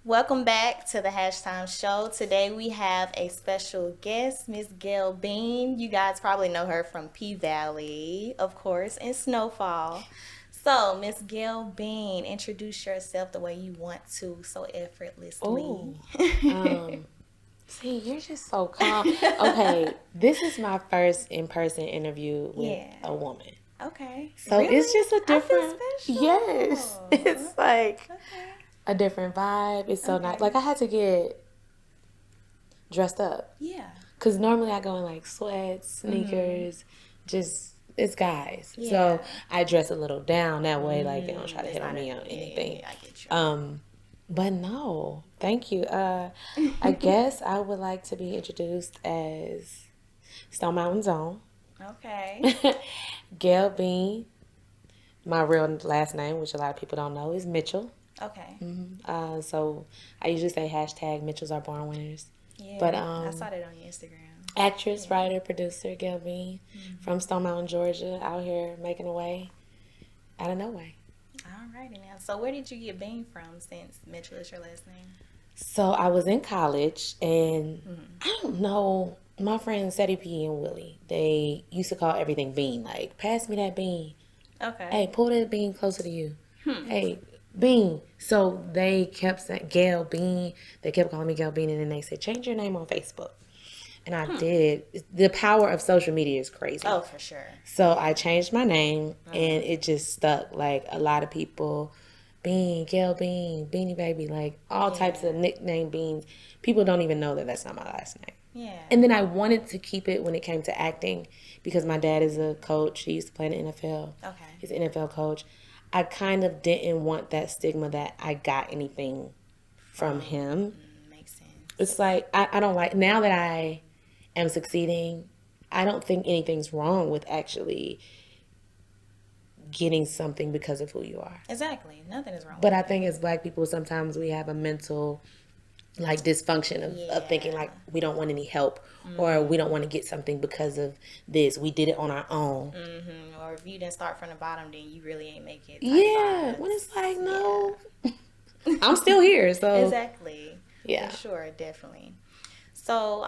Welcome back to the Hashtime Show. Today we have a special guest, Miss Gail Bean. You guys probably know her from P Valley, of course, and Snowfall. So, Miss Gail Bean, introduce yourself the way you want to, so effortlessly. Oh, um, see, you're just so calm. Okay, this is my first in-person interview with Yeah. a woman. Okay. So it's Really? just a I feel different, yes, special. it's like Okay. a different vibe. It's so nice. Okay. Like I had to get dressed up Yeah. because normally I go in like sweats, Mm-hmm. sneakers, just it's guys. Yeah. So I dress a little down that way, like they don't try to It's hit on not a, me on anything. yeah, I get Um, But no, thank you. I you. guess I would like to be introduced as Stone Mountain Zone. Okay. Gail Bean. My real last name, which a lot of people don't know, is Mitchell. Okay. So I usually say hashtag Mitchells are born winners. But Yeah, I saw that on your Instagram. actress, Yeah. writer, producer Gail Bean from Stone Mountain, Georgia, out here making a way out of no way. Alrighty now. So where did you get Bean from since Mitchell is your last name? So I was in college, and I don't know. My friends Sadie P and Willie, they used to call everything bean. Like, pass me that bean. Okay. Hey, pull that bean closer to you. Hey, bean. So they kept saying Gail Bean. They kept calling me Gail Bean, and then they said change your name on Facebook. And I did. The power of social media is crazy. Oh, for sure. So I changed my name, and it just stuck. Like a lot of people, Bean, Gail Bean, Beanie Baby, like all types Yeah. of nickname beans. People don't even know that that's not my last name. Yeah. And then I wanted to keep it when it came to acting because my dad is a coach. He used to play in the NFL. Okay. He's an NFL coach. I kind of didn't want that stigma that I got anything from him. Makes sense. It's like, I don't like, now that I am succeeding, I don't think anything's wrong with actually getting something because of who you are. Exactly. Nothing is wrong But with I that. think as black people, sometimes we have a mental like dysfunction of thinking like we don't want any help or we don't want to get something because of this. We did it on our own. Or if you didn't start from the bottom, then you really ain't make it. Type Yeah. When vibes. it's like, no, I'm still here. So, Exactly. yeah. For sure, definitely. So,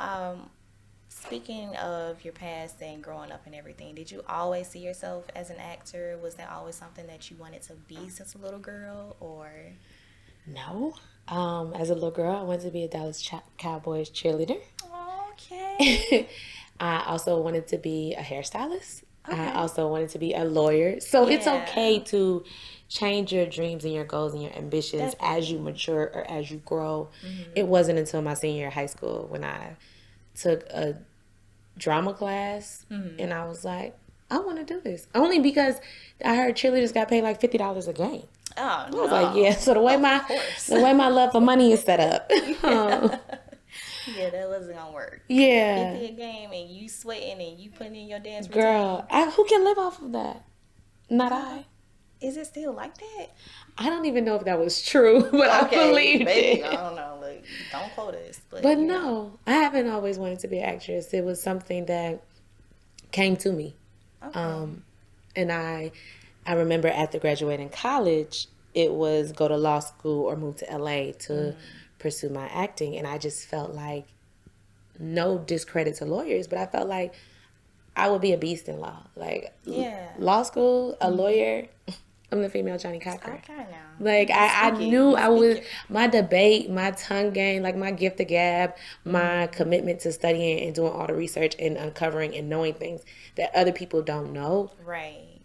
speaking of your past and growing up and everything, did you always see yourself as an actor? Was that always something that you wanted to be since a little girl, or? No. As a little girl, I wanted to be a Cowboys cheerleader. Okay. I also wanted to be a hairstylist. Okay. I also wanted to be a lawyer. So it's Yeah. okay to change your dreams and your goals and your ambitions as you Definitely. mature or as you grow. It wasn't until my senior year of high school when I took a drama class and I was like, I want to do this. Only because I heard cheerleaders got paid like $50 a game. Oh I no. was like, yeah. So Of course. the way my love for money is set up. Yeah, that wasn't gonna work. Yeah. 50 a game and you sweating and you putting in your dance Girl, routine. who can live off of that? Not I. Is it still like that? I don't even know if that was true, but I Okay, believed maybe. I it. don't know. Look, don't quote us, but But you know. no, I haven't always wanted to be an actress. It was something that came to me. Okay. And I remember after graduating college, it was go to law school or move to LA to pursue my acting. And I just felt like, no discredit to lawyers, but I felt like I would be a beast in law. Like, Yeah. law school, a lawyer, I'm the female Johnny Cochran. Okay now. Like You I speak it. knew You I speak was it. my debate, my tongue game, like my gift of gab, my commitment to studying and doing all the research and uncovering and knowing things that other people don't know. Right.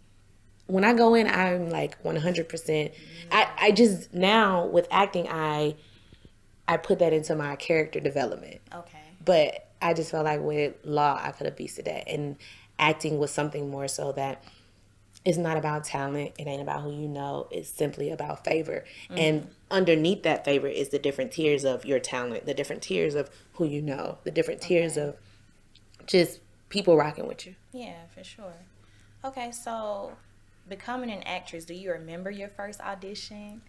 When I go in, I'm like 100%. I just now with acting, I put that into my character development. Okay. But I just felt like with law, I could have beasted that, and acting was something more so that it's not about talent. It ain't about who you know. It's simply about favor. And underneath that favor is the different tiers of your talent, the different tiers of who you know, the different tiers Okay. of just people rocking with you. Yeah, for sure. Okay, so becoming an actress, do you remember your first audition?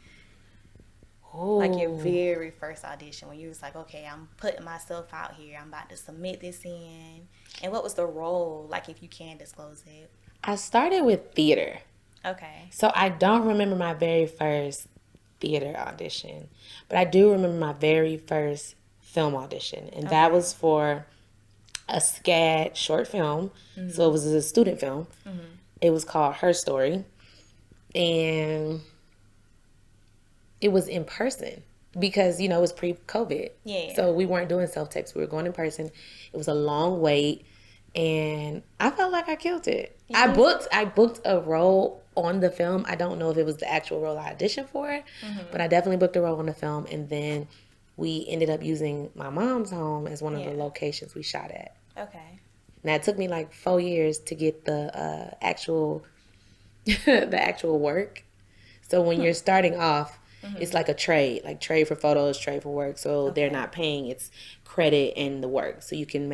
Like your Ooh. very first audition when you was like, okay, I'm putting myself out here. I'm about to submit this in. And what was the role, like if you can disclose it? I started with theater. Okay. So I don't remember my very first theater audition. But I do remember my very first film audition. And that was for a SCAD short film. So it was a student film. It was called Her Story. And it was in person because, you know, it was pre-COVID. Yeah. So we weren't doing self-tapes. We were going in person. It was a long wait. And I felt like I killed it. I booked a role on the film. I don't know if it was the actual role I auditioned for, but I definitely booked a role on the film. And then we ended up using my mom's home as one of the locations we shot at. Okay. Now it took me like 4 years to get the actual the actual work. So when you're starting off, it's like a trade for photos, trade for work. So they're not paying, it's credit and the work. So you can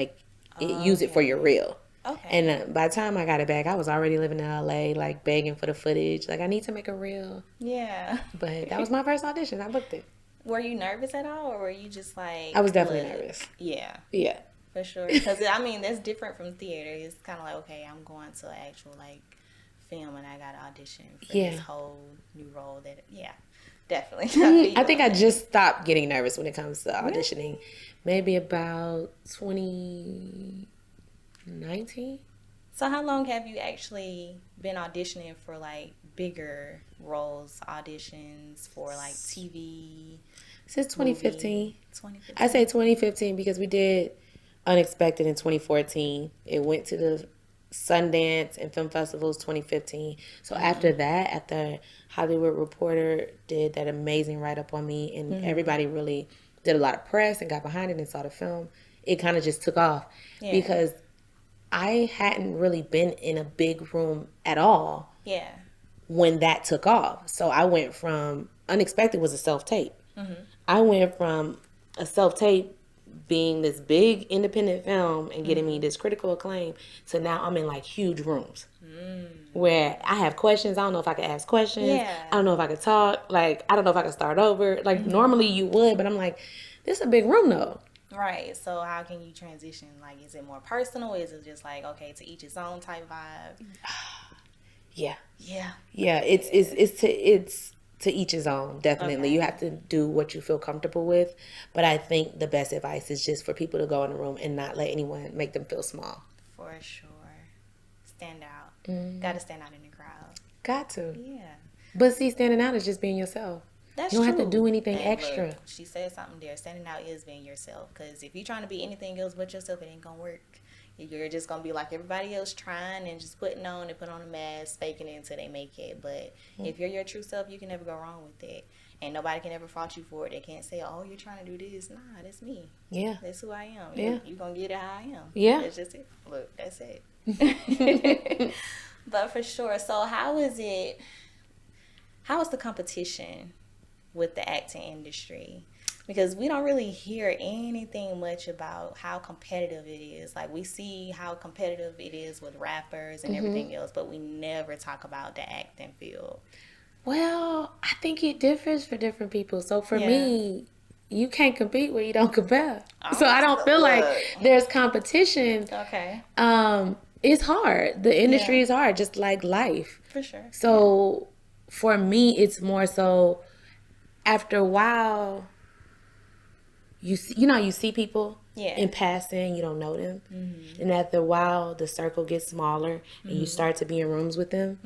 use it for your reel. Okay. And by the time I got it back, I was already living in LA, like begging for the footage. Like, I need to make a reel. Yeah. But that was my first audition. I booked it. Were you nervous at all, or were you just like... I was definitely nervous. Yeah. Yeah. For sure. Because, I mean, that's different from theater. It's kind of like, okay, I'm going to an actual, like, film, and I got to audition for this whole new role that... Yeah. Definitely. I think I just stopped getting nervous when it comes to auditioning. Maybe about 2019. So how long have you actually been auditioning for like bigger roles, auditions for like TV? Since 2015. 2015. I say 2015 because we did Unexpected in 2014. It went to the Sundance and film festivals 2015. So after that, after Hollywood Reporter did that amazing write-up on me, and everybody really did a lot of press and got behind it and saw the film, it kind of just took off because I hadn't really been in a big room at all when that took off. So I went from, Unexpected was a self-tape. I went from a self-tape being this big independent film and getting me this critical acclaim to now I'm in like huge rooms where I have questions. I don't know if I can ask questions. I don't know if I can talk. Like, I don't know if I can start over. Like, normally you would, but I'm like, this is a big room though. Right. So how can you transition? Like, is it more personal? Is it just like, okay, to each his own type vibe? Yeah. Yeah. Yeah. It's to each his own. Definitely. You have to do what you feel comfortable with. But I think the best advice is just for people to go in the room and not let anyone make them feel small. For sure. Stand out. Got to stand out in the crowd. Got to. Yeah. But see, standing out is just being yourself. That's you don't true. have to do anything And extra. Look, she said something there. Standing out is being yourself. Because if you're trying to be anything else but yourself, it ain't going to work. You're just going to be like everybody else, trying and just putting on a mask, faking it until they make it. But if you're your true self, you can never go wrong with it. And nobody can ever fault you for it. They can't say, oh, you're trying to do this. Nah, that's me. Yeah. That's who I am. Yeah. You're going to get it how I am. Yeah. That's just it. Look, that's it. But for sure. So how is the competition with the acting industry? Because we don't really hear anything much about how competitive it is. Like, we see how competitive it is with rappers and everything else, but we never talk about the acting field. Well, I think it differs for different people. So for me, you can't compete where you don't compare. So I don't feel like there's competition. Okay. It's hard. The industry is hard, just like life. For sure. So for me, it's more so after a while, you see people in passing, you don't know them. And after a while, the circle gets smaller and you start to be in rooms with them.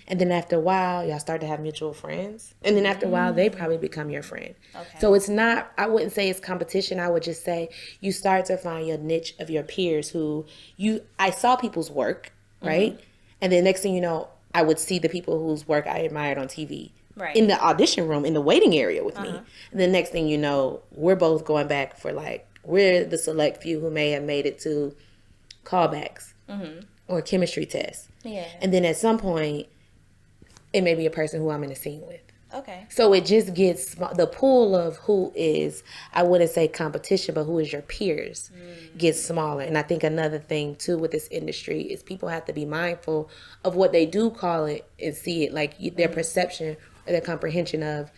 And then after a while, y'all start to have mutual friends. And then after a while, they probably become your friend. Okay. So it's not, I wouldn't say it's competition. I would just say you start to find your niche of your peers who I saw people's work, right? And then next thing you know, I would see the people whose work I admired on TV. Right. In the audition room, in the waiting area with me. And the next thing you know, we're both going back for we're the select few who may have made it to callbacks or chemistry tests. Yeah. And then at some point, it may be a person who I'm in a scene with. Okay. So it just gets, the pool of who is, I wouldn't say competition, but who is your peers gets smaller. And I think another thing too with this industry is people have to be mindful of what they do call it and see it, like their perception or their comprehension of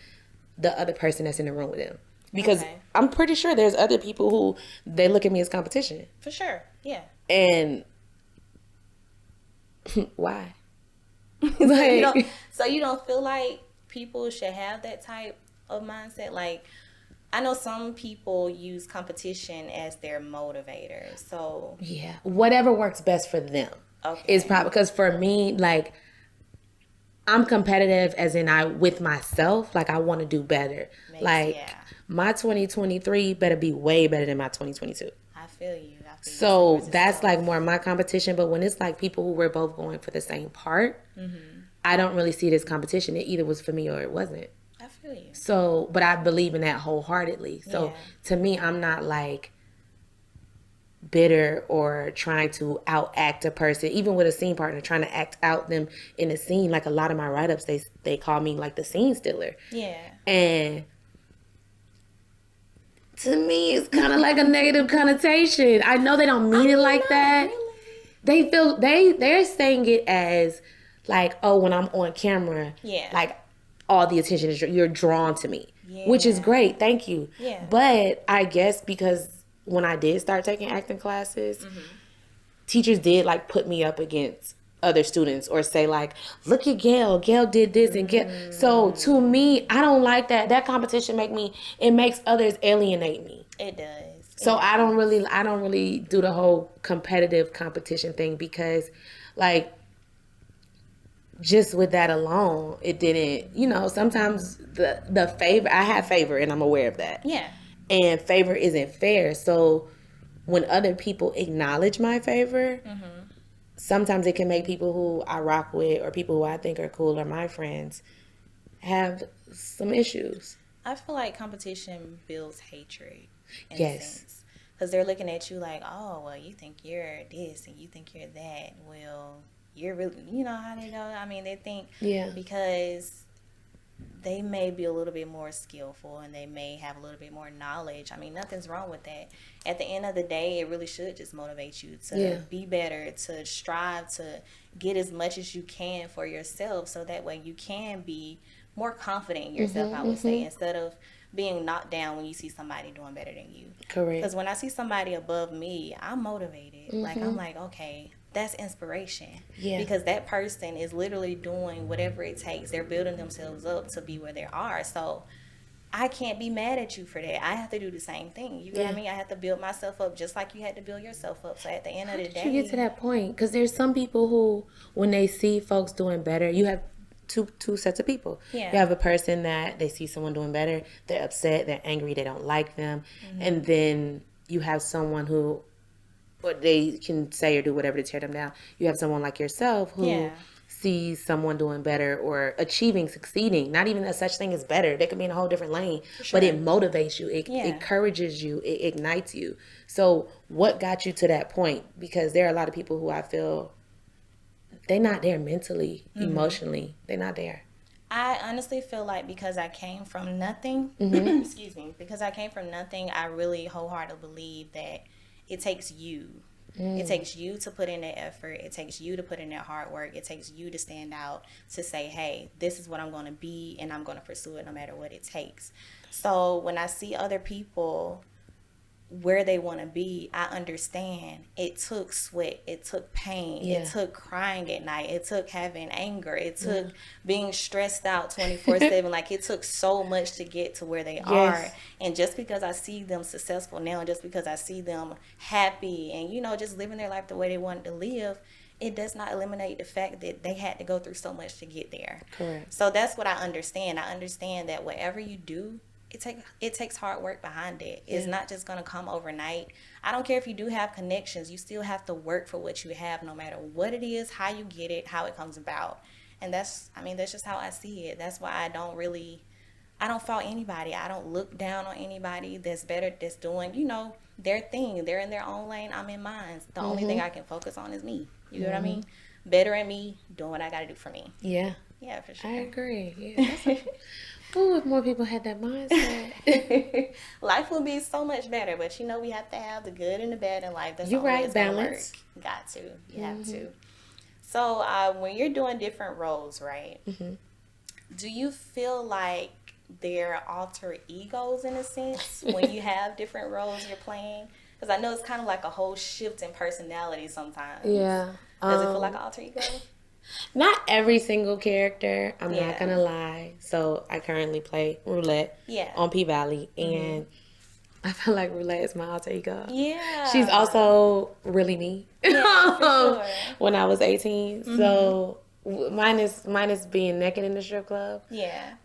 the other person that's in the room with them. Because I'm pretty sure there's other people who they look at me as competition. For sure, yeah. And why? So you don't feel like people should have that type of mindset? Like, I know some people use competition as their motivator. So yeah, whatever works best for them. Okay. Is probably because for me, like, I'm competitive as in I with myself. Like, I want to do better. Like, my 2023 better be way better than my 2022. I feel you. So that's like more my competition. But when it's like people who were both going for the same part, I don't really see it as competition. It either was for me or it wasn't. I feel you. So, but I believe in that wholeheartedly. So to me, I'm not like bitter or trying to outact a person, even with a scene partner, trying to act out them in a scene. Like, a lot of my write-ups, they call me like the scene stealer. Yeah. And to me, it's kind of like a negative connotation. I know they don't mean it like that. Really. They feel they're saying it as like, oh, when I'm on camera, like, all the attention is, you're drawn to me, which is great. Thank you. Yeah. But I guess because when I did start taking acting classes, teachers did like put me up against other students or say like, look at Gail did this and Gail. So to me, I don't like that. That competition makes others alienate me. It does. So I don't really do the whole competitive competition thing because, like, just with that alone, it didn't, sometimes the favor, I have favor and I'm aware of that. Yeah. And favor isn't fair. So when other people acknowledge my favor, sometimes it can make people who I rock with or people who I think are cool or my friends have some issues. I feel like competition builds hatred in a sense. Because they're looking at you like, oh, well, you think you're this and you think you're that. Well, you're really, you know how they go? I mean, they think because they may be a little bit more skillful and they may have a little bit more knowledge. I mean, nothing's wrong with that. At the end of the day, it really should just motivate you to be better, to strive to get as much as you can for yourself so that way you can be more confident in yourself, I would say, instead of being knocked down when you see somebody doing better than you. Correct. Because when I see somebody above me, I'm motivated. Like, I'm like, okay, that's inspiration. Yeah. Because that person is literally doing whatever it takes. They're building themselves up to be where they are. So I can't be mad at you for that. I have to do the same thing. You know what I mean? I have to build myself up just like you had to build yourself up. So at the end of the day... How did you get to that point? Because there's some people who, when they see folks doing better, you have two sets of people. Yeah. You have a person that they see someone doing better, they're upset, they're angry, they don't like them. And then you have someone who... But they can say or do whatever to tear them down. You have someone like yourself who sees someone doing better or achieving, succeeding. Not even a such thing as better. They could be in a whole different lane. But it motivates you. It encourages you. It ignites you. So what got you to that point? Because there are a lot of people who I feel they're not there mentally, emotionally. They're not there. I honestly feel like because I came from nothing, excuse me, because I came from nothing, I really wholeheartedly believe that it takes you. It takes you to put in that effort. It takes you to put in that hard work. It takes you to stand out, to say, hey, this is what I'm going to be, and I'm going to pursue it no matter what it takes. So when I see other people where they want to be, I understand it took sweat, it took pain, it took crying at night, it took having anger, it took being stressed out 24/7. Like, it took so much to get to where they are. And just because I see them successful now, and just because I see them happy and, you know, just living their life the way they wanted to live, it does not eliminate the fact that they had to go through so much to get there. Correct. So that's what I understand. I understand that whatever you do, it takes hard work behind it. It's not just going to come overnight. I don't care if you do have connections. You still have to work for what you have, no matter what it is, how you get it, how it comes about. And that's just how I see it. That's why I don't fault anybody. I don't look down on anybody that's better, that's doing, you know, their thing. They're in their own lane. I'm in mine. The only thing I can focus on is me. You know what I mean? Better at me, doing what I got to do for me. Yeah. Yeah, for sure. I agree. Yeah, ooh, if more people had that mindset. Life would be so much better, but, you know, we have to have the good and the bad in life. That's you're right, balance. Got to. You have to. So when you're doing different roles, right, do you feel like they're alter egos in a sense when you have different roles you're playing? Because I know it's kind of like a whole shift in personality sometimes. Yeah. Does it feel like an alter ego? Not every single character. I'm Yeah. not gonna lie. So I currently play Roulette on P Valley, and I feel like Roulette is my alter ego. Yeah. She's also really me. Yeah, for sure. When I was 18, so minus being naked in the strip club. Yeah.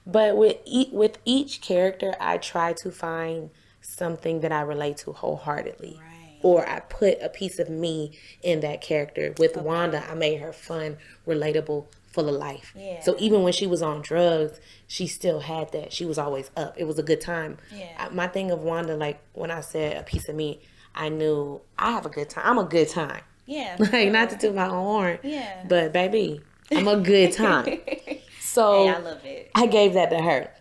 But with each character, I try to find something that I relate to wholeheartedly. Right. Or I put a piece of me in that character. With Wanda, I made her fun, relatable, full of life. Yeah. So even when she was on drugs, she still had that. She was always up. It was a good time. Yeah. My thing of Wanda, like when I said a piece of me, I knew I have a good time. I'm a good time. Yeah. Like, not to toot my own horn. Yeah. But baby, I'm a good time. So hey, I love it. I gave that to her.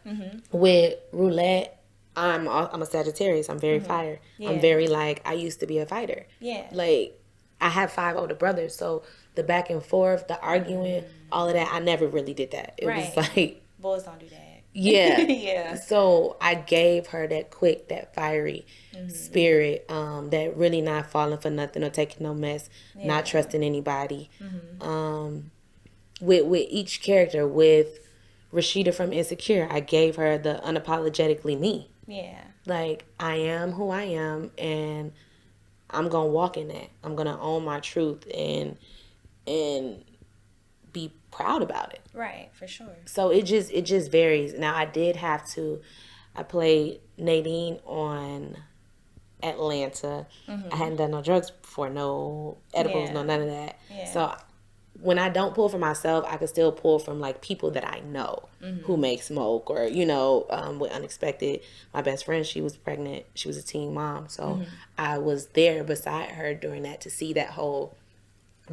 With Roulette, I'm a Sagittarius. I'm very fire. Yeah. I'm very like, I used to be a fighter. Yeah. Like, I have 5 older brothers, so the back and forth, the arguing, all of that, I never really did that. It was like, boys don't do that. Yeah. Yeah. So I gave her that quick, that fiery spirit, that really not falling for nothing or taking no mess, not trusting anybody. With each character, with Rashida from Insecure, I gave her the unapologetically me. Yeah. Like, I am who I am, and I'm gonna walk in that. I'm gonna own my truth and be proud about it. Right, for sure. So it just varies. Now I played Nadine on Atlanta. I hadn't done no drugs before, no edibles, no none of that. Yeah. So when I don't pull for myself, I can still pull from like people that I know who make smoke, or with Unexpected. My best friend, she was pregnant. She was a teen mom, so I was there beside her during that to see that whole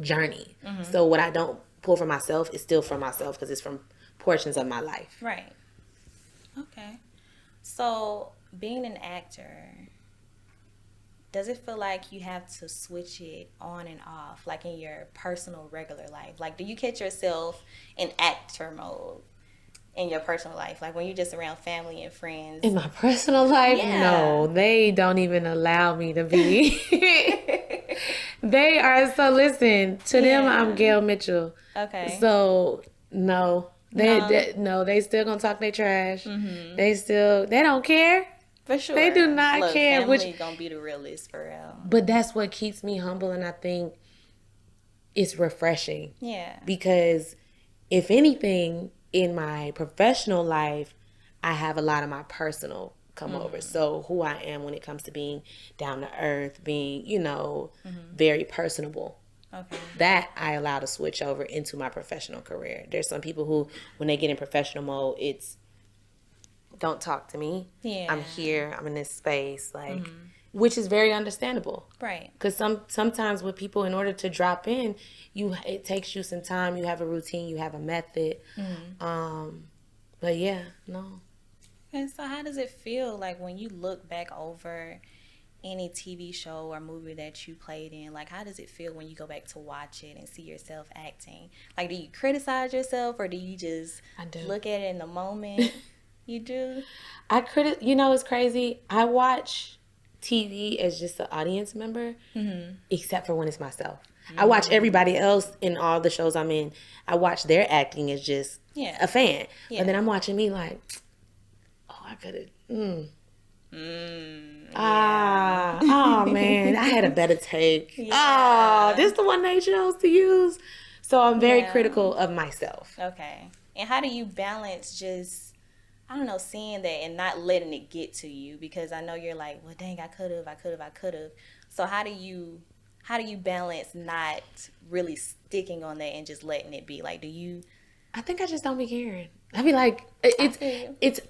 journey. So what I don't pull for myself is still for myself because it's from portions of my life. Right. Okay. So being an actor, does it feel like you have to switch it on and off, like in your personal, regular life? Like, do you catch yourself in actor mode in your personal life? Like, when you're just around family and friends? In my personal life? Yeah. No. They don't even allow me to be. They are, so listen, to them, I'm Gail Mitchell. Okay. So, no. They still gonna talk their trash. They don't care. For sure. They do not care. Family gonna be the realest for real. But that's what keeps me humble, and I think it's refreshing. Yeah. Because if anything, in my professional life, I have a lot of my personal come over. So who I am when it comes to being down to earth, being, very personable. Okay. That I allow to switch over into my professional career. There's some people who, when they get in professional mode, it's don't talk to me. Yeah. I'm here. I'm in this space, like, which is very understandable. Right. Because sometimes with people, in order to drop in, it takes you some time. You have a routine. You have a method. But yeah, no. And so how does it feel like when you look back over any TV show or movie that you played in? Like, how does it feel when you go back to watch it and see yourself acting? Like, do you criticize yourself, or do you just look at it in the moment? You do? It's crazy. I watch TV as just an audience member, except for when it's myself. I watch everybody else in all the shows I'm in. I watch their acting as just a fan. Yeah. And then I'm watching me like, oh, I could have, oh man, I had a better take. Oh, this the one they chose to use. So I'm very critical of myself. Okay. And how do you balance just, I don't know, seeing that and not letting it get to you? Because I know you're like, well, dang, I could have. So how do you balance not really sticking on that and just letting it be? Like, I think I just don't be caring. I be like,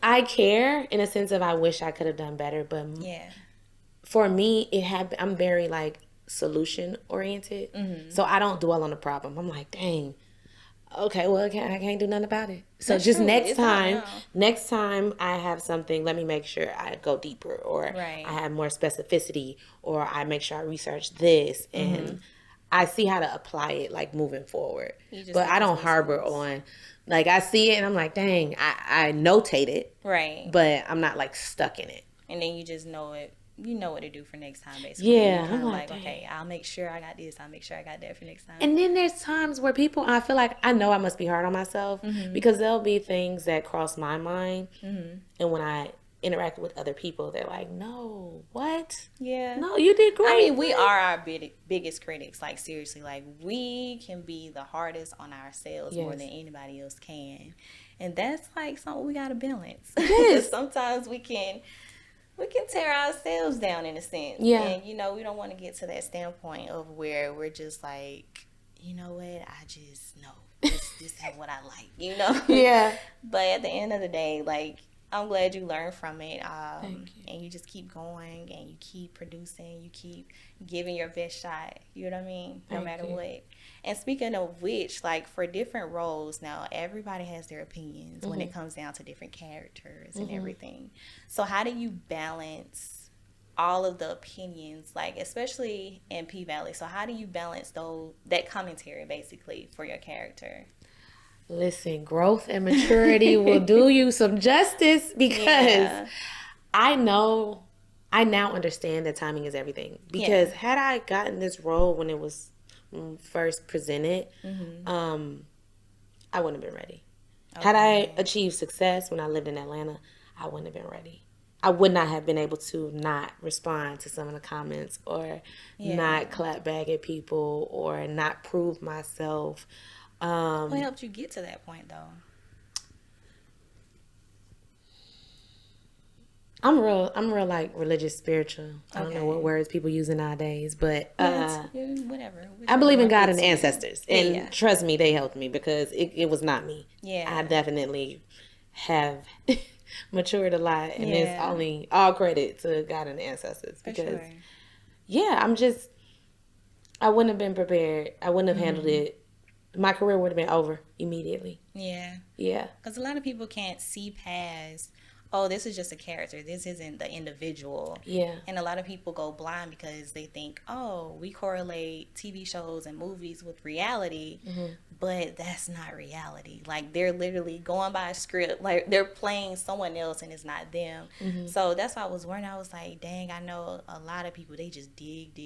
I care in a sense of I wish I could have done better, but for me, I'm very like solution oriented. So I don't dwell on the problem. I'm like, dang, okay, well, I can't do nothing about it. So that's just true. Next time I have something, let me make sure I go deeper, or I have more specificity, or I make sure I research this, and I see how to apply it, like, moving forward. But I don't harbor on, like, I see it and I'm like, dang, I notate it. Right. But I'm not, like, stuck in it. And then you just know it you know what to do for next time, basically. Yeah, You're kind I'm of like, okay, I'll make sure I got this. I'll make sure I got that for next time. And then there's times where I feel like I know I must be hard on myself because there'll be things that cross my mind. And when I interact with other people, they're like, no, what? Yeah. No, you did great. I mean, we are our biggest critics. Like, seriously, like, we can be the hardest on ourselves more than anybody else can. And that's, like, something we got to balance. Because sometimes we can tear ourselves down in a sense. Yeah. And, you know, we don't want to get to that standpoint of where we're just like, you know what, I just know this is what I like, you know? Yeah. But at the end of the day, like, I'm glad you learned from it. Thank you. And you just keep going and you keep producing, you keep giving your best shot. You know what I mean? No matter what. And speaking of which, like for different roles now, everybody has their opinions when it comes down to different characters and everything. So how do you balance all of the opinions, like especially in P-Valley? So how do you balance that commentary basically for your character? Listen, growth and maturity will do you some justice because I now understand that timing is everything. Because had I gotten this role when it was first presented, I wouldn't have been ready. Okay. Had I achieved success when I lived in Atlanta, I wouldn't have been ready. I would not have been able to not respond to some of the comments or not clap back at people or not prove myself. What helped you get to that point, though? I'm real like religious, spiritual. I don't know what words people using nowadays, but whatever. I believe in God and ancestors, and trust me, they helped me because it was not me. Yeah, I definitely have matured a lot, and it's only all credit to God and the ancestors because I wouldn't have been prepared. I wouldn't have handled it. My career would have been over immediately. Yeah. Yeah. Because a lot of people can't see past, oh, this is just a character. This isn't the individual. Yeah. And a lot of people go blind because they think, oh, we correlate TV shows and movies with reality, but that's not reality. Like, they're literally going by a script. Like, they're playing someone else and it's not them. So that's why I was worried. I was like, dang, I know a lot of people, they just dig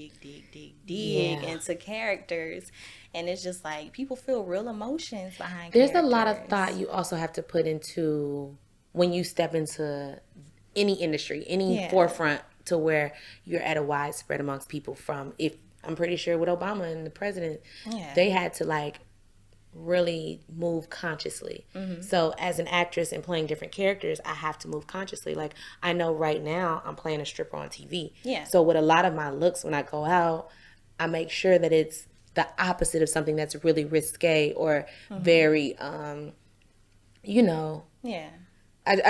into characters. And it's just like, people feel real emotions behind There's characters. a lot of thought you also have to put into when you step into any industry, any forefront to where you're at a widespread amongst people I'm pretty sure with Obama and the president, they had to like really move consciously. So as an actress and playing different characters, I have to move consciously. Like I know right now I'm playing a stripper on TV. Yeah. So with a lot of my looks when I go out, I make sure that it's the opposite of something that's really risque or very, I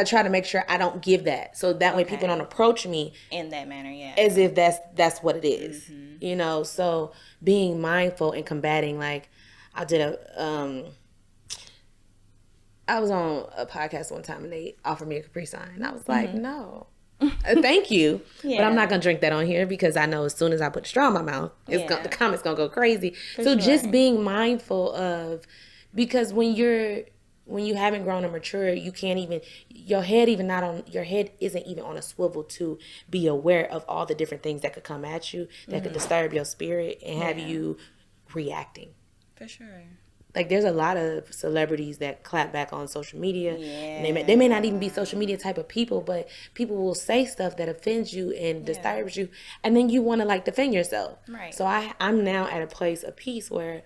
try to make sure I don't give that. So that way people don't approach me in that manner, as if that's what it is, so being mindful and combating, like I was on a podcast one time and they offered me a Capri Sun and I was like, no. Thank you, but I'm not gonna drink that on here because I know as soon as I put the straw in my mouth, the comments gonna go crazy. Just being mindful of, because when you haven't grown or matured, you can't even your head isn't even on a swivel to be aware of all the different things that could come at you that could disturb your spirit and have you reacting. For sure. Like there's a lot of celebrities that clap back on social media. Yeah. They may not even be social media type of people, but people will say stuff that offends you and disturbs you, and then you want to like defend yourself. Right. So I'm now at a place of peace where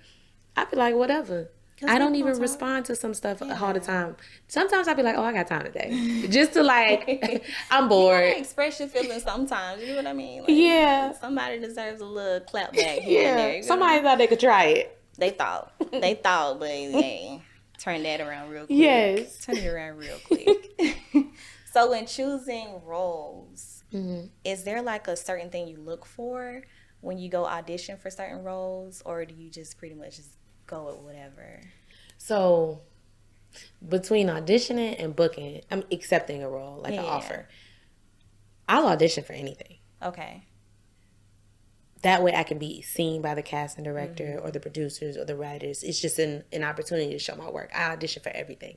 I be like, whatever. I don't even respond to some stuff all the time. Sometimes I be like, oh, I got time today. Just to like, I'm bored. You express your feelings sometimes. You know what I mean? Like, somebody deserves a little clap back here and there. Somebody thought they could try it. They thought, but turn that around real quick. Yes. Turn it around real quick. So in choosing roles, is there like a certain thing you look for when you go audition for certain roles, or do you just pretty much just go with whatever? So between auditioning and booking, I'm accepting a role, like an offer. I'll audition for anything. Okay. That way I can be seen by the casting director or the producers or the writers. It's just an opportunity to show my work. I audition for everything.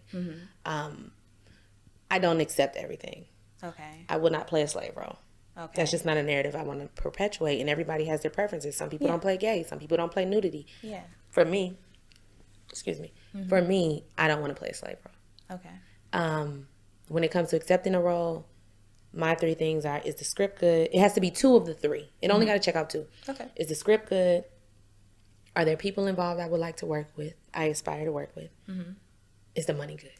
I don't accept everything. Okay. I will not play a slave role. Okay. That's just not a narrative I want to perpetuate, and everybody has their preferences. Some people don't play gay. Some people don't play nudity. Yeah. For me, for me, I don't want to play a slave role. Okay. When it comes to accepting a role, my 3 things are: is the script good? It has to be 2 of the 3. It only got to check out 2. Okay. Is the script good? Are there people involved I would like to work with? I aspire to work with. Is the money good?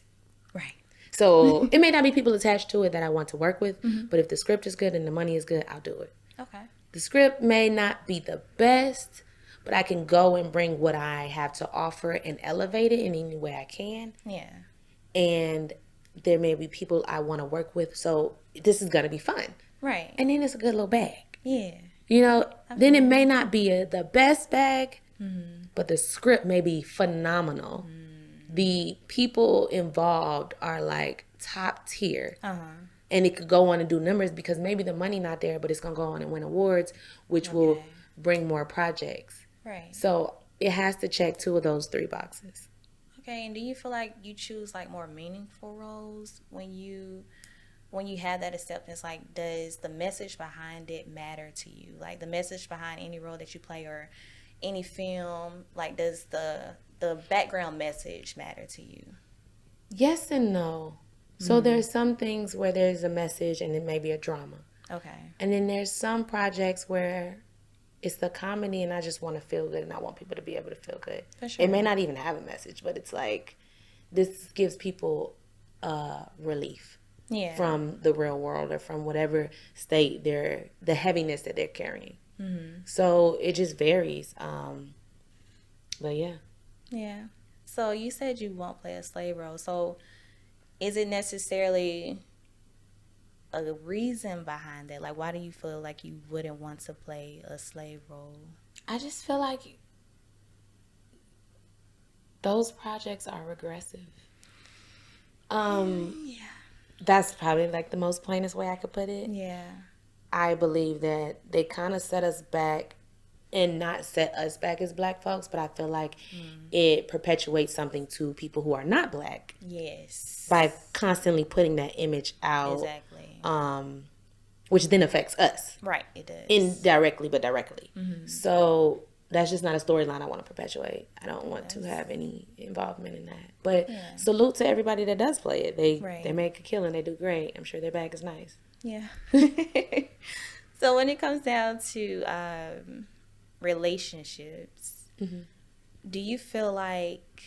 Right. So it may not be people attached to it that I want to work with, but if the script is good and the money is good, I'll do it. Okay. The script may not be the best, but I can go and bring what I have to offer and elevate it in any way I can. Yeah. And there may be people I want to work with, so this is going to be fun. Right. And then it's a good little bag. Yeah. You know, then it may not be the best bag, but the script may be phenomenal. The people involved are like top tier. And it could go on and do numbers because maybe the money not there, but it's going to go on and win awards, which will bring more projects. Right. So it has to check 2 of those 3 boxes. Okay, and do you feel like you choose like more meaningful roles when you have that acceptance? Like, does the message behind it matter to you? Like the message behind any role that you play or any film, like does the background message matter to you? Yes and no. So there's some things where there's a message and it may be a drama. Okay. And then there's some projects where it's the comedy and I just want to feel good and I want people to be able to feel good. For sure. It may not even have a message, but it's like this gives people relief from the real world or from whatever state the heaviness that they're carrying. So it just varies. But yeah. Yeah. So you said you won't play a slave role. So is it necessarily a reason behind that? Like, why do you feel like you wouldn't want to play a slave role? I just feel like those projects are regressive. That's probably like the most plainest way I could put it. Yeah. I believe that they kind of set us back and not set us back as Black folks, but I feel like it perpetuates something to people who are not Black. Yes. By constantly putting that image out. Exactly. Which then affects us. Right, it does. Indirectly, but directly. So that's just not a storyline I want to perpetuate. I don't want to have any involvement in that. But salute to everybody that does play it. They make a killing. They do great. I'm sure their bag is nice. Yeah. So when it comes down to relationships, do you feel like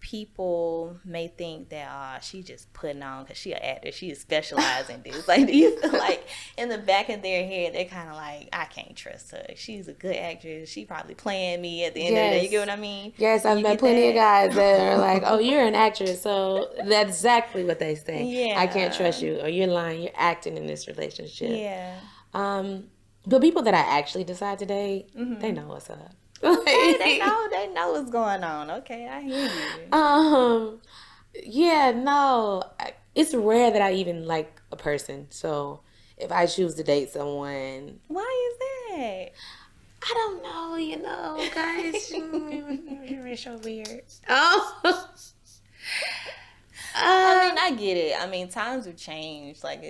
people may think that she just putting on because she an actor, she is specialized in this? Like, do you feel like in the back of their head they're kind of like, I can't trust her, she's a good actress, she probably playing me at the end of the day? You get what I mean? Yes, I've met plenty of guys that are like, oh, you're an actress, so that's exactly what they say. Yeah. I can't trust you, or you're lying, you're acting in this relationship. Yeah. The people that I actually decide to date, they know what's up. They know what's going on. Okay, I hear you. Yeah, no, it's rare that I even like a person. So if I choose to date someone, why is that? I don't know. You know, guys, you're so weird. Oh. I mean, I get it. I mean, times have changed. Like,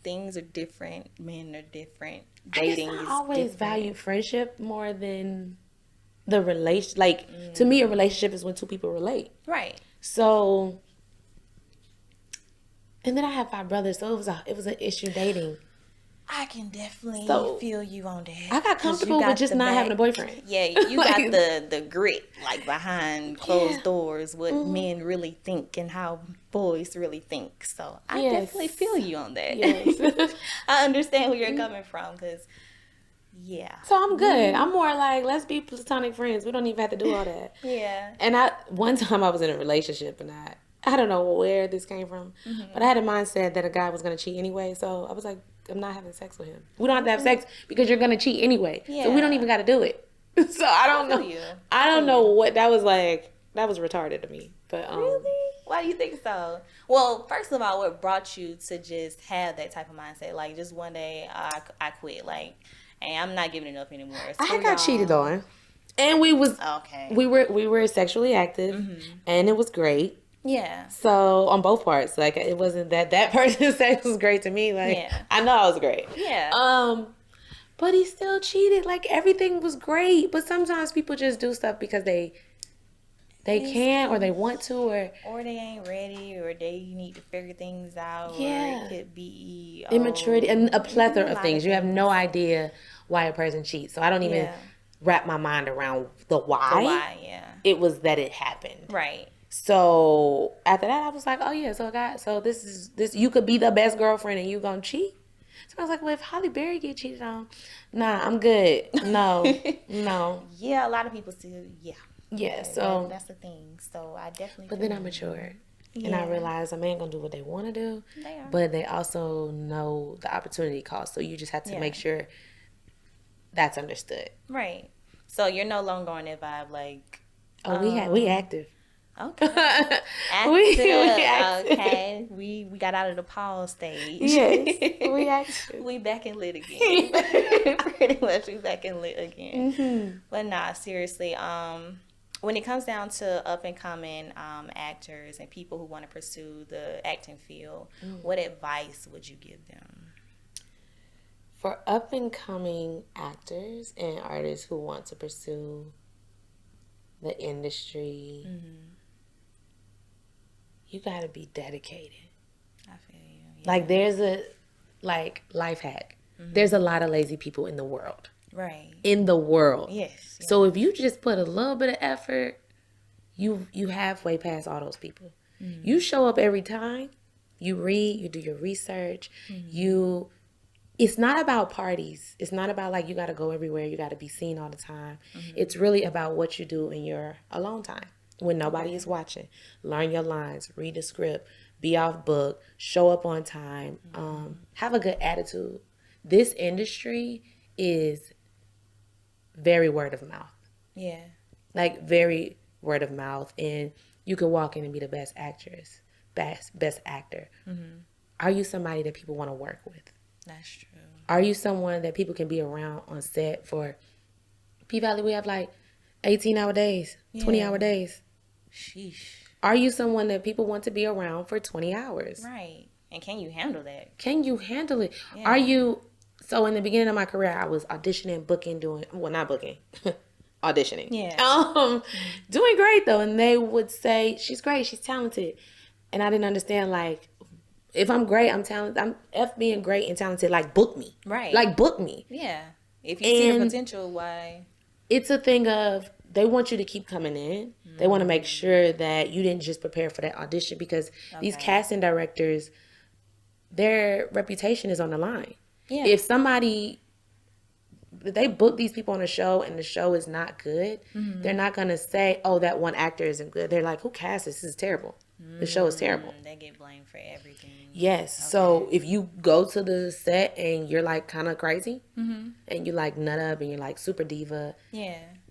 things are different. Men are different. Dating is I always different. value friendship more than the relation. Like, to me, a relationship is when 2 people relate. Right. So, and then I have 5 brothers, so it was an issue dating. I can definitely feel you on that. I got comfortable with just not having a boyfriend. Yeah, you got the grit, like, behind closed doors, what men really think and how boys really think. So I definitely feel you on that. Yes. I understand where you're coming from, because, yeah. So I'm good. I'm more like, let's be platonic friends. We don't even have to do all that. Yeah. And one time I was in a relationship and I don't know where this came from, but I had a mindset that a guy was going to cheat anyway. So I was like, I'm not having sex with him. We don't have to have sex because you're going to cheat anyway. Yeah. So we don't even got to do it. So I don't know. I don't know what that was like. That was retarded to me. But really? Why do you think so? Well, first of all, what brought you to just have that type of mindset? Like, just one day, I quit. Like, hey, I'm not giving it up anymore. So I got cheated on. And we were sexually active, and it was great. Yeah. So on both parts, like it wasn't that person's sex was great to me. Like Yeah. I know I was great. Yeah. But he still cheated. Like everything was great. But sometimes people just do stuff because they can or they want to or they ain't ready or they need to figure things out or it yeah. could be Immaturity and a it could be plethora a of lot things. You have no idea why a person cheats. So I don't even Yeah. wrap my mind around the why. The why, yeah. It was that it happened. Right. So after that I was like, oh yeah, so this is you could be the best girlfriend and you gonna cheat? So I was like, well, if Holly Berry get cheated on, nah, I'm good. No. No. Yeah, a lot of people still, yeah. Yeah, so that's the thing. So I definitely. but then I matured. And I realized a man gonna do what they want to do, but they also know the opportunity cost. So you just have to make sure that's understood. Right. So you're no longer on that vibe like. Oh, we active. Okay. Active. We active. Okay. We got out of the pause stage. Yes. We active. We back in lit again. Pretty much, we back in lit again. Mm-hmm. But nah, seriously. When it comes down to up and coming actors and people who want to pursue the acting field, what advice would you give them? For up and coming actors and artists who want to pursue the industry, you got to be dedicated. I feel you. Yeah. Like there's a life hack. There's a lot of lazy people in the world. Right. In the world. Yes. So if you just put a little bit of effort, you halfway past all those people. You show up every time, you read, you do your research, it's not about parties. It's not about like you got to go everywhere, you got to be seen all the time. It's really about what you do in your alone time when nobody is watching. Learn your lines, read the script, be off book, show up on time, have a good attitude. This industry is very word of mouth. Yeah. Like very word of mouth. And you can walk in and be the best actress, best actor. Are you somebody that people want to work with? That's true. Are you someone that people can be around on set for? P-Valley, we have like 18-hour days, 20-hour days. Sheesh. Are you someone that people want to be around for 20 hours? Right. And can you handle that? Can you handle it? Yeah. Are you... So in the beginning of my career, I was auditioning, booking, not booking, auditioning. Yeah. Doing great though. And they would say, she's great, she's talented. And I didn't understand, like, if I'm great, I'm talented. I'm being great and talented, like, book me. Right. Like, book me. Yeah. If you see the potential, why? It's a thing of, they want you to keep coming in. They want to make sure that you didn't just prepare for that audition because these casting directors, their reputation is on the line. Yeah. If they book these people on a show and the show is not good, they're not going to say, oh, that one actor isn't good. They're like, who cast this? This is terrible. The show is terrible. They get blamed for everything. Yes. Okay. So if you go to the set and you're like kind of crazy and you like nut up and you're like super diva,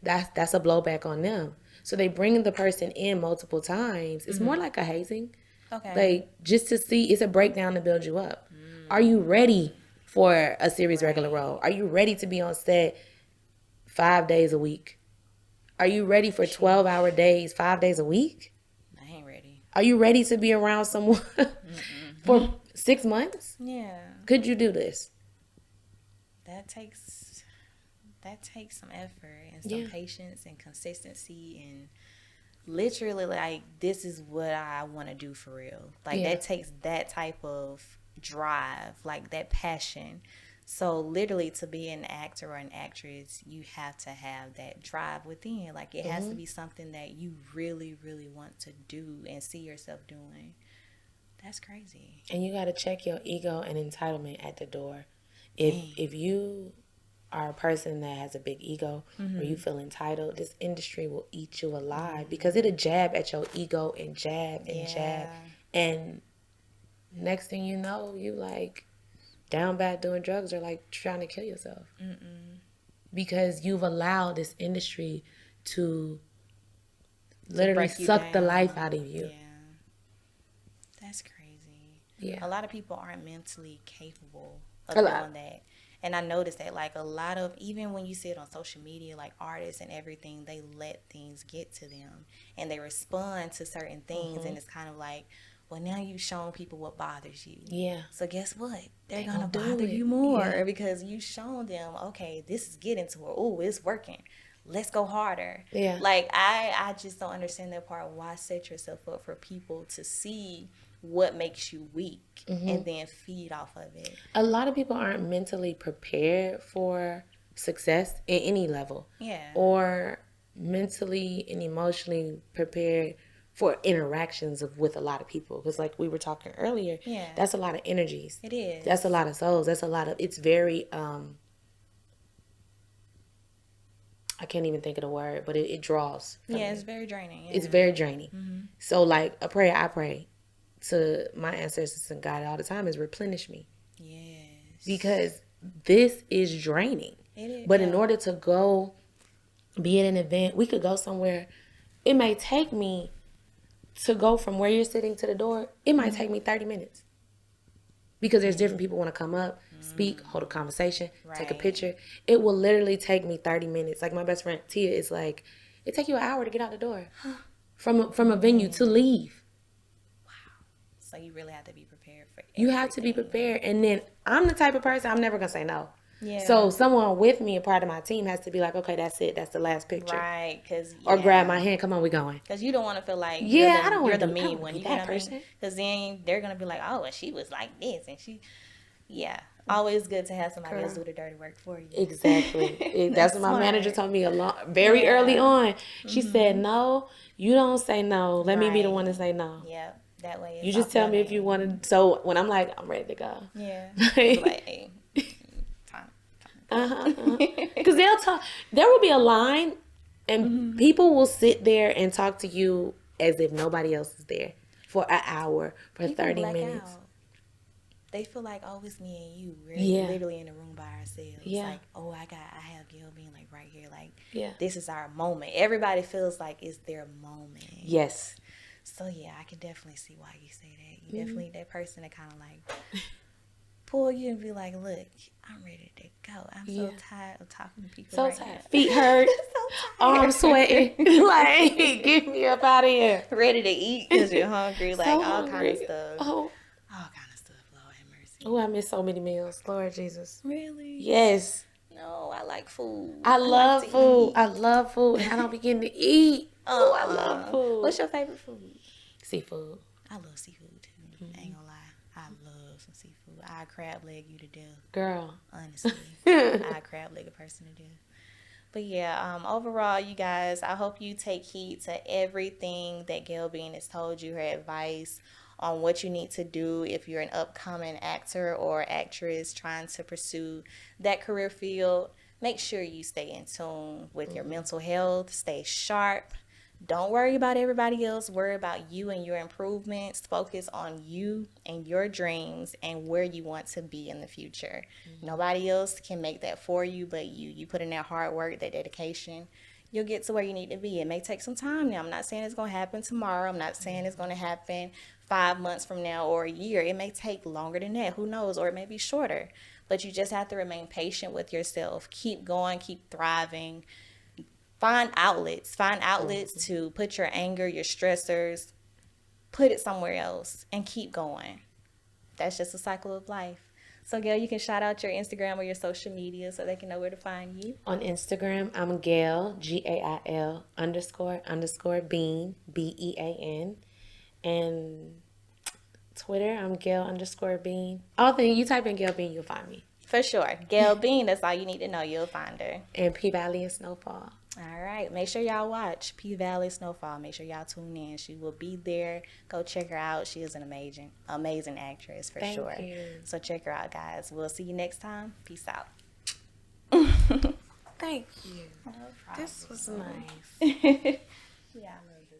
that's a blowback on them. So they bring the person in multiple times. It's more like a hazing. Okay. Like just to see, it's a breakdown to build you up. Are you ready for a series regular role? Are you ready to be on set 5 days a week? Are you ready for 12-hour days, 5 days a week? I ain't ready. Are you ready to be around someone for 6 months? Yeah. Could you do this? That takes some effort and some patience and consistency and literally like this is what I want to do for real. Like that takes that type of drive, like that passion. So literally to be an actor or an actress, you have to have that drive within. Like it has to be something that you really, really want to do and see yourself doing. That's crazy. And you got to check your ego and entitlement at the door. If you are a person that has a big ego or you feel entitled, this industry will eat you alive because it'll jab at your ego and jab and jab. And next thing you know, you like down bad doing drugs or like trying to kill yourself. Because you've allowed this industry to literally suck the life out of you. Yeah. That's crazy. Yeah. A lot of people aren't mentally capable of doing that. And I noticed that, like, a lot of, even when you see it on social media, like, artists and everything, they let things get to them. And they respond to certain things. And it's kind of like, well, now you've shown people what bothers you. Yeah. So guess what? They're going to bother you more because you've shown them, okay, this is getting to her. Oh, it's working. Let's go harder. Yeah. Like, I just don't understand that part. Why set yourself up for people to see what makes you weak and then feed off of it? A lot of people aren't mentally prepared for success at any level. Yeah. Or mentally and emotionally prepared for interactions with a lot of people. Because like we were talking earlier, that's a lot of energies. It is. That's a lot of souls. That's a lot of, it's very, I can't even think of the word, but it draws. Yeah, it's very draining. Yeah. It's very draining. So like a prayer I pray to my ancestors and God all the time is replenish me. Yes. Because this is draining. It is. But in order to go be at an event, we could go somewhere. It may take me to go from where you're sitting to the door. It might take me 30 minutes. Because there's different people want to come up, speak, hold a conversation, take a picture. It will literally take me 30 minutes. Like my best friend Tia is like, it take you an hour to get out the door from a venue to leave. Wow. So you really have to be prepared for everything. You have to be prepared. And then I'm the type of person, I'm never going to say no. Yeah. So someone with me, a part of my team, has to be like, okay, that's it. That's the last picture. Right. Or grab my hand. Come on, we going. Because you don't want to feel like you're the mean one. You know what I mean? Because then they're going to be like, oh, well, she was like this. And she, always good to have somebody else do the dirty work for you. Exactly. That's what my manager told me very early on. She said, no, you don't say no. Let me be the one to say no. Yeah. That way you just tell me if you want to. So when I'm like, I'm ready to go. Yeah. Like, hey. Because they'll talk. There will be a line, and people will sit there and talk to you as if nobody else is there for an hour, for 30 minutes. Out. They feel like, oh, it's me and you. We're literally in the room by ourselves. Yeah. Like, oh, I have Gail Bean like right here. Like, this is our moment. Everybody feels like it's their moment. Yes. So yeah, I can definitely see why you say that. You definitely that person that kind of like pull you and be like, look, I'm ready to go. I'm so tired of talking to people. So tired. Feet hurt. Arms sweating. Like, get me up out of here. Ready to eat because you're hungry. Like, all kind of stuff. All kind of stuff. Lord have mercy. Oh, I miss so many meals. Lord Jesus. Really? Yes. No, I like food. I love food. I love food. And I don't begin to eat. Oh, I love food. What's your favorite food? Seafood. I love seafood too. I ain't gonna lie. I love some seafood. I crab leg you to death. Girl. Honestly. I crab leg a person to death. But yeah, overall, you guys, I hope you take heed to everything that Gail Bean has told you, her advice on what you need to do if you're an upcoming actor or actress trying to pursue that career field. Make sure you stay in tune with your mental health. Stay sharp. Don't worry about everybody else. Worry about you and your improvements. Focus on you and your dreams and where you want to be in the future. Nobody else can make that for you but you. You put in that hard work, that dedication, you'll get to where you need to be. It may take some time now. I'm not saying it's going to happen tomorrow. I'm not saying it's going to happen 5 months from now or a year. It may take longer than that. Who knows? Or it may be shorter. But you just have to remain patient with yourself. Keep going. Keep thriving. Find outlets to put your anger, your stressors, put it somewhere else and keep going. That's just a cycle of life. So, Gail, you can shout out your Instagram or your social media so they can know where to find you. On Instagram, I'm Gail, Gail _ Bean, Bean. And Twitter, I'm Gail _ Bean. All things, you type in Gail Bean, you'll find me. For sure. Gail Bean, that's all you need to know. You'll find her. And P Valley and Snowfall. All right. Make sure y'all watch P Valley Snowfall. Make sure y'all tune in. She will be there. Go check her out. She is an amazing actress for sure. Thank you. So check her out, guys. We'll see you next time. Peace out. Thank you. No problem. This was nice. Yeah, I love it.